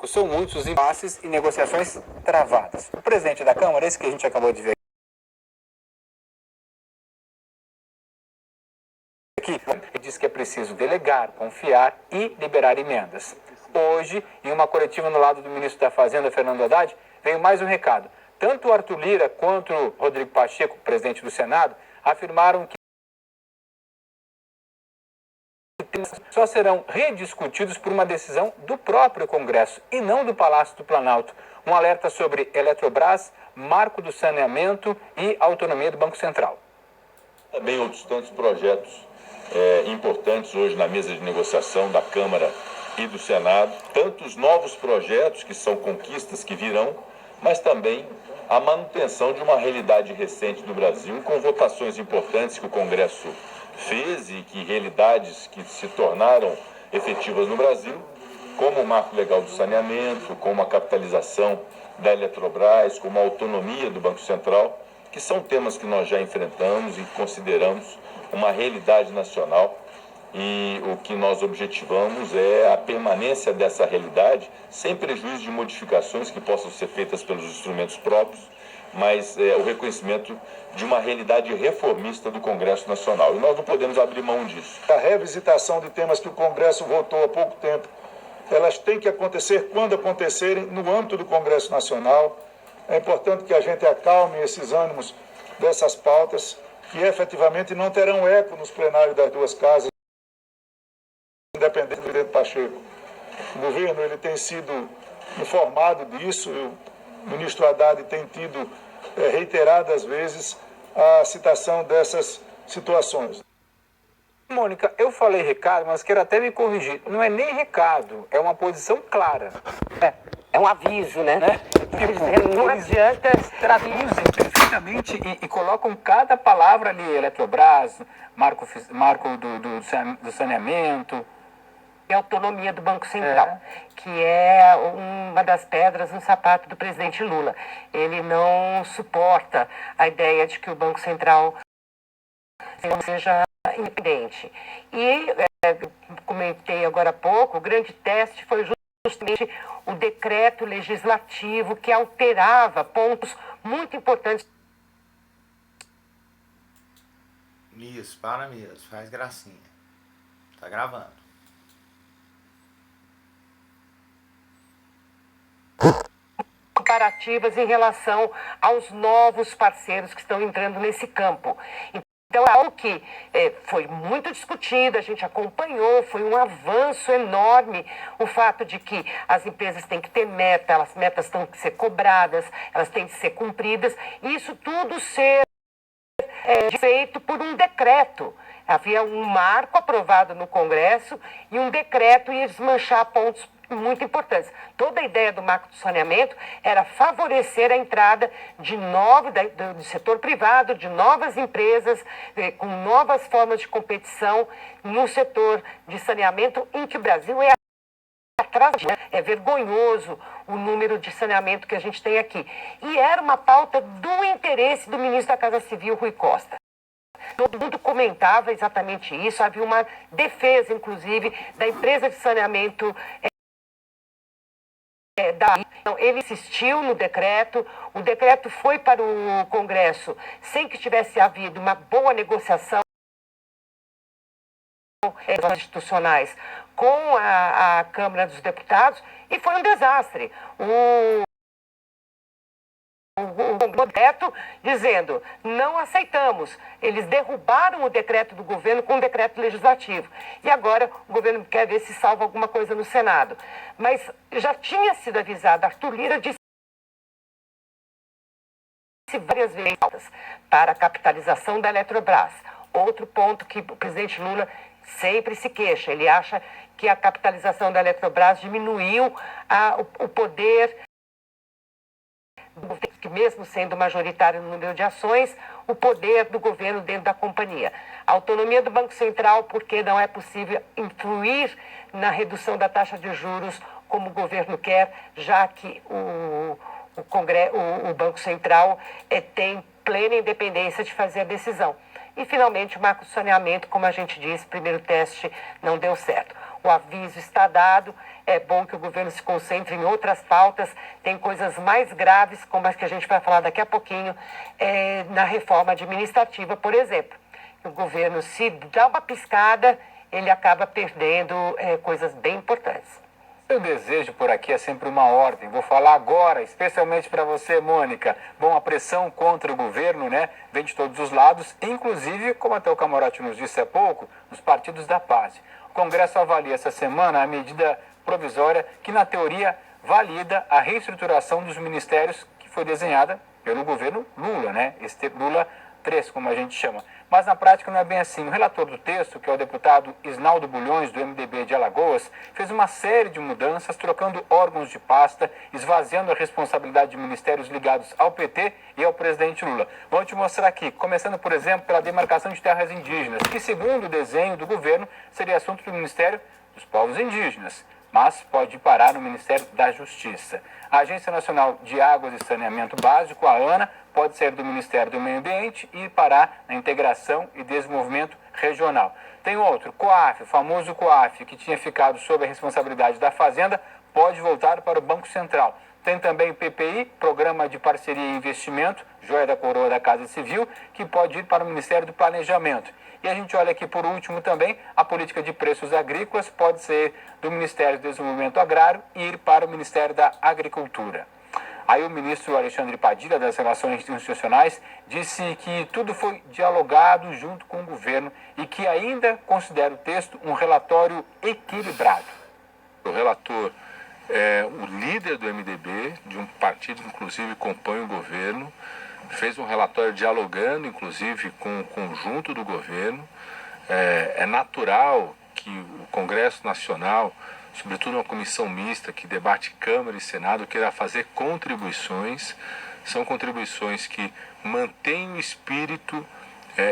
básico. São muitos os impasses e negociações travadas. O presidente da Câmara, esse que a gente acabou de ver aqui, ele diz que é preciso delegar, confiar e liberar emendas. Hoje, em uma coletiva no lado do ministro da Fazenda, Fernando Haddad, veio mais um recado. Tanto o Arthur Lira quanto o Rodrigo Pacheco, presidente do Senado, afirmaram que só serão rediscutidos por uma decisão do próprio Congresso e não do Palácio do Planalto. Um alerta sobre Eletrobras, marco do saneamento e autonomia do Banco Central. Também outros tantos projetos importantes hoje na mesa de negociação da Câmara e do Senado. Tantos novos projetos que são conquistas que virão, mas também a manutenção de uma realidade recente do Brasil, com votações importantes que o Congresso fez e que realidades que se tornaram efetivas no Brasil, como o marco legal do saneamento, como a capitalização da Eletrobras, como a autonomia do Banco Central, que são temas que nós já enfrentamos e consideramos uma realidade nacional. E o que nós objetivamos é a permanência dessa realidade, sem prejuízo de modificações que possam ser feitas pelos instrumentos próprios, mas o reconhecimento de uma realidade reformista do Congresso Nacional. E nós não podemos abrir mão disso. A revisitação de temas que o Congresso votou há pouco tempo, elas têm que acontecer quando acontecerem no âmbito do Congresso Nacional. É importante que a gente acalme esses ânimos dessas pautas, que efetivamente não terão eco nos plenários das duas casas, independente do presidente Pacheco. O governo ele tem sido informado disso, o ministro Haddad tem tido reiteradas vezes a citação dessas situações. Mônica, eu falei recado, mas quero até me corrigir. Não é nem recado, é uma posição clara. É um aviso, né? Não adianta. Traduzem perfeitamente e colocam cada palavra ali, Eletrobras, marco do saneamento. E a autonomia do Banco Central, que é uma das pedras no sapato do presidente Lula. Ele não suporta a ideia de que o Banco Central seja independente. E, comentei agora há pouco, o grande teste foi justamente o decreto legislativo que alterava pontos muito importantes. Isso, para mesmo, faz gracinha. Tá gravando. Comparativas em relação aos novos parceiros que estão entrando nesse campo. Então, é algo que foi muito discutido, a gente acompanhou, foi um avanço enorme o fato de que as empresas têm que ter meta, as metas têm que ser cobradas, elas têm que ser cumpridas, e isso tudo ser feito por um decreto. Havia um marco aprovado no Congresso e um decreto ia desmanchar pontos muito importantes. Toda a ideia do marco do saneamento era favorecer a entrada do setor privado, de novas empresas, com novas formas de competição no setor de saneamento, em que o Brasil é atrás. É vergonhoso o número de saneamento que a gente tem aqui. E era uma pauta do interesse do ministro da Casa Civil, Rui Costa. Todo mundo comentava exatamente isso, havia uma defesa, inclusive, da empresa de saneamento. Então, ele insistiu no decreto, o decreto foi para o Congresso sem que tivesse havido uma boa negociação institucionais com a Câmara dos Deputados e foi um desastre. O decreto dizendo, não aceitamos. Eles derrubaram o decreto do governo com um decreto legislativo. E agora o governo quer ver se salva alguma coisa no Senado. Mas já tinha sido avisado, Arthur Lira disse várias vezes para a capitalização da Eletrobras. Outro ponto que o presidente Lula sempre se queixa. Ele acha que a capitalização da Eletrobras diminuiu o poder, que mesmo sendo majoritário no número de ações, o poder do governo dentro da companhia. A autonomia do Banco Central, porque não é possível influir na redução da taxa de juros como o governo quer, já que o Banco Central tem plena independência de fazer a decisão. E, finalmente, o marco do saneamento, como a gente disse, primeiro teste não deu certo. o aviso está dado. É bom que o governo se concentre em outras pautas. Tem coisas mais graves, como as que a gente vai falar daqui a pouquinho, na reforma administrativa, por exemplo. O governo, se dá uma piscada, ele acaba perdendo coisas bem importantes. Seu desejo por aqui é sempre uma ordem. Vou falar agora, especialmente para você, Mônica. Bom, a pressão contra o governo, né, vem de todos os lados, inclusive, como até o Camarote nos disse há pouco, nos partidos da paz. O Congresso avalia essa semana a medida provisória que, na teoria, valida a reestruturação dos ministérios que foi desenhada pelo governo Lula, né? Esse Lula 3, como a gente chama. Mas na prática não é bem assim. O relator do texto, que é o deputado Isnaldo Bulhões, do MDB de Alagoas, fez uma série de mudanças, trocando órgãos de pasta, esvaziando a responsabilidade de ministérios ligados ao PT e ao presidente Lula. Vou te mostrar aqui, começando, por exemplo, pela demarcação de terras indígenas, que, segundo o desenho do governo, seria assunto do Ministério dos Povos Indígenas, mas pode parar no Ministério da Justiça. A Agência Nacional de Águas e Saneamento Básico, a ANA, pode sair do Ministério do Meio Ambiente e parar na Integração e Desenvolvimento Regional. Tem outro, COAF, o famoso COAF, que tinha ficado sob a responsabilidade da Fazenda, pode voltar para o Banco Central. Tem também o PPI, Programa de Parceria e Investimento, joia da coroa da Casa Civil, que pode ir para o Ministério do Planejamento. E a gente olha aqui por último também, a política de preços agrícolas pode ser do Ministério do Desenvolvimento Agrário e ir para o Ministério da Agricultura. Aí o ministro Alexandre Padilha, das Relações Institucionais, disse que tudo foi dialogado junto com o governo e que ainda considera o texto um relatório equilibrado. O relator é o líder do MDB, de um partido que inclusive compõe o governo, fez um relatório dialogando inclusive com o conjunto do governo. É natural que o Congresso Nacional, sobretudo uma comissão mista que debate Câmara e Senado, queira fazer contribuições. São contribuições que mantêm o espírito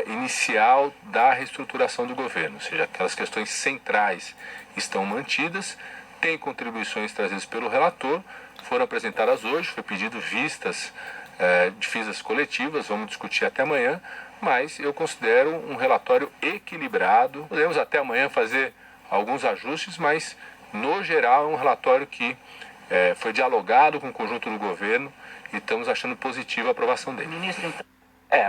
inicial da reestruturação do governo, ou seja, aquelas questões centrais estão mantidas. Tem contribuições trazidas pelo relator, foram apresentadas hoje, foi pedido vistas coletivas, vamos discutir até amanhã, mas eu considero um relatório equilibrado. Podemos até amanhã fazer alguns ajustes, mas no geral é um relatório que foi dialogado com o conjunto do governo e estamos achando positiva a aprovação dele.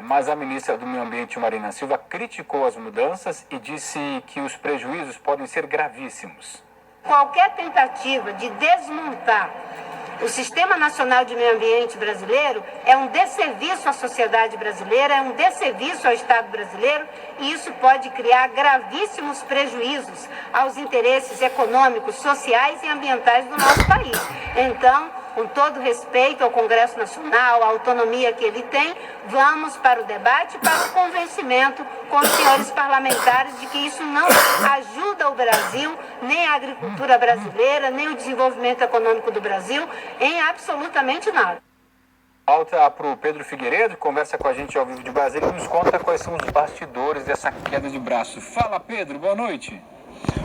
Mas a ministra do Meio Ambiente, Marina Silva, criticou as mudanças e disse que os prejuízos podem ser gravíssimos. Qualquer tentativa de desmontar o Sistema Nacional de Meio Ambiente brasileiro é um desserviço à sociedade brasileira, é um desserviço ao Estado brasileiro, e isso pode criar gravíssimos prejuízos aos interesses econômicos, sociais e ambientais do nosso país. Então, com todo respeito ao Congresso Nacional, à autonomia que ele tem, vamos para o debate, para o convencimento com os senhores parlamentares de que isso não ajuda o Brasil, nem a agricultura brasileira, nem o desenvolvimento econômico do Brasil, em absolutamente nada. Volta para o Pedro Figueiredo, que conversa com a gente ao vivo de Brasília e nos conta quais são os bastidores dessa queda de braço. Fala, Pedro, boa noite.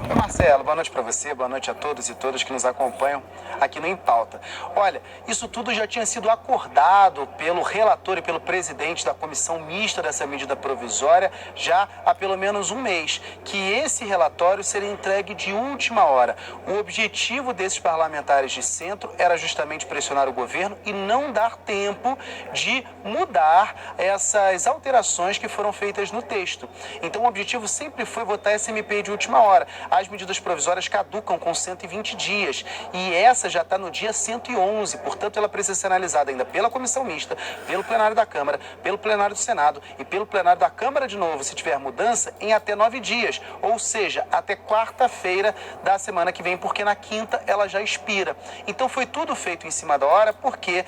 Oi, Marcelo, boa noite para você, boa noite a todos e todas que nos acompanham aqui no Em Pauta. Olha, isso tudo já tinha sido acordado pelo relator e pelo presidente da comissão mista dessa medida provisória já há pelo menos um mês, que esse relatório seria entregue de última hora. O objetivo desses parlamentares de centro era justamente pressionar o governo e não dar tempo de mudar essas alterações que foram feitas no texto. Então o objetivo sempre foi votar essa MP de última hora. As medidas provisórias caducam com 120 dias e essa já está no dia 111, portanto ela precisa ser analisada ainda pela comissão mista, pelo plenário da Câmara, pelo plenário do Senado e pelo plenário da Câmara de novo, se tiver mudança, em até 9 dias, ou seja, até quarta-feira da semana que vem, porque na quinta ela já expira. Então foi tudo feito em cima da hora, porque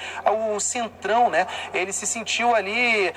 o Centrão, né, ele se sentiu ali,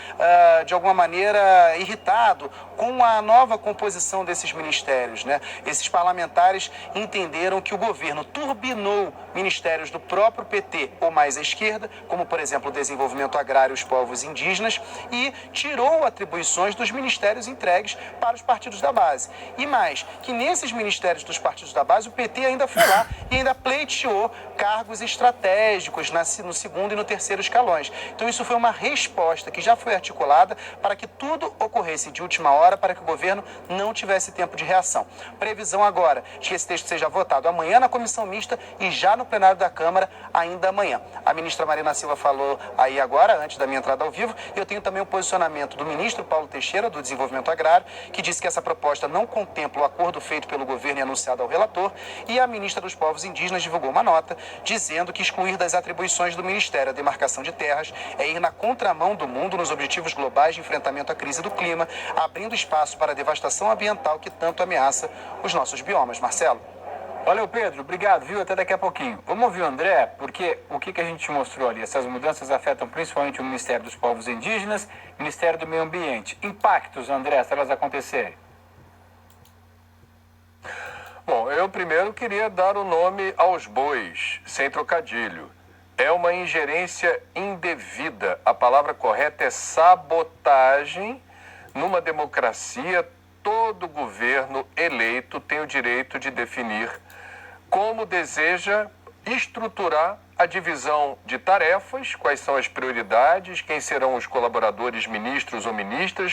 de alguma maneira, irritado com a nova composição desses ministérios, né? Esses parlamentares entenderam que o governo turbinou ministérios do próprio PT ou mais à esquerda, como, por exemplo, o desenvolvimento agrário e os povos indígenas, e tirou atribuições dos ministérios entregues para os partidos da base. E mais, que nesses ministérios dos partidos da base, o PT ainda foi lá e ainda pleiteou cargos estratégicos no segundo e no terceiro escalões. Então isso foi uma resposta que já foi articulada para que tudo ocorresse de última hora, para que o governo não tivesse tempo de reação. Previsão agora de que esse texto seja votado amanhã na comissão mista e já no plenário da Câmara ainda amanhã. A ministra Marina Silva falou aí agora, antes da minha entrada ao vivo, e eu tenho também o posicionamento do ministro Paulo Teixeira, do Desenvolvimento Agrário, que disse que essa proposta não contempla o acordo feito pelo governo e anunciado ao relator, e a ministra dos Povos Indígenas divulgou uma nota dizendo que excluir das atribuições do Ministério a demarcação de terras é ir na contramão do mundo nos objetivos globais de enfrentamento à crise do clima, abrindo espaço para a devastação ambiental que tanto ameaça os nossos biomas. Marcelo? Valeu, Pedro. Obrigado, viu? Até daqui a pouquinho. Vamos ouvir o André, porque o que a gente mostrou ali? Essas mudanças afetam principalmente o Ministério dos Povos Indígenas, Ministério do Meio Ambiente. Impactos, André, se elas acontecerem? Bom, eu primeiro queria dar o nome aos bois, sem trocadilho. É uma ingerência indevida. A palavra correta é sabotagem. Numa democracia, todo governo eleito tem o direito de definir como deseja estruturar a divisão de tarefas, quais são as prioridades, quem serão os colaboradores, ministros ou ministras,